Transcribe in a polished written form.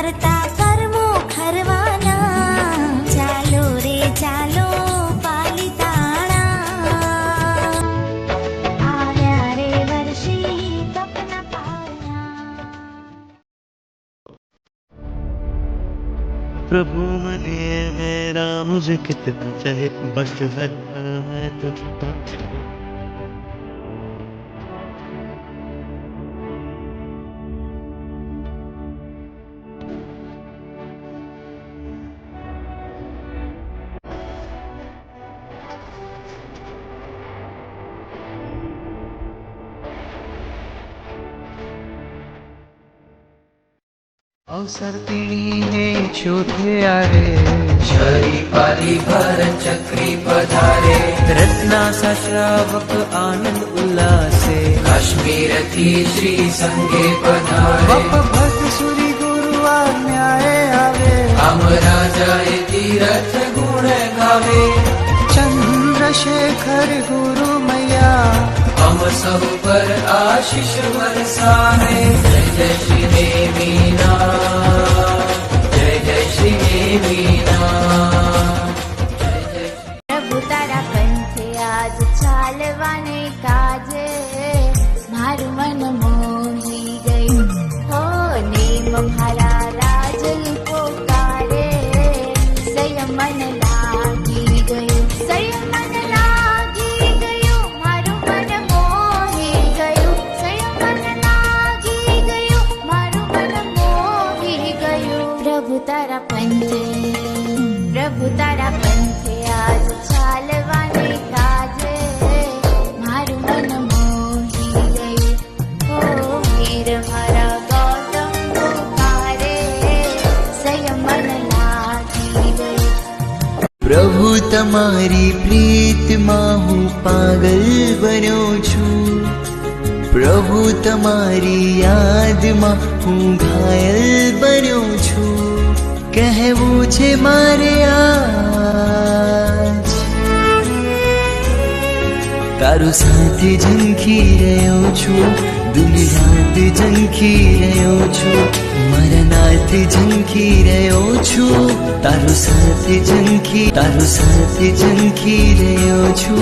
કરતા કર્મો ખરવાના, ચાલો રે ચાલો પાલિતાણા, આવ્યા રે વર્ષી તપના પાળના। प्रभु मने मेरा मुझे कितना चाहे बस है तो अवसर पीढ़ीने शोधे आवे, शरी पाली भरत चक्री पधारे, रत्नासा श्रावक आनंद उल्लासे, काश्मीर थी श्री संगे पधारे, बप भक्त सुरी गुरु आज्ञाए आवे, हम राजाए तीरथ गुण गावे, चंद्रशेखर गुरु मैया हम सब पर आशीष बरसाए। जय जय श्री देवीना, जय जय श्री देवीना, जय जय श्री। પ્રભુ તારા પંથે આજ ચાલવાને કાજે, મારું મન મોહી ગયું હો નેમ મારા રાજલ પોકારે, સંયમ મન લાગી ગયું, સંયમ મન લાગી ગયું, મારું મન મોહી ગયું, સંયમ મન લાગી ગયું, મારું મન મોહી ગયું। પ્રભુ તારા પંથે આજ ચાલવાને કાજે, મારું મન મોહી ગયું હો વીર મારા ગૌતમ પોકારે, સંયમ મન લાગી ગયું। प्रभु तमारी प्रीत मां हूँ पागल बन्यो छू, प्रभु तमारी याद मां हूँ घायल बन्यो छू, कहवू छे मारे आज तारू साथ झंखी रह्यो छू, दिन रात झंखी रह्यो छू, मारा नाथ झंखी रह्यो छू, तारू साथ झंखी रह्यो छू।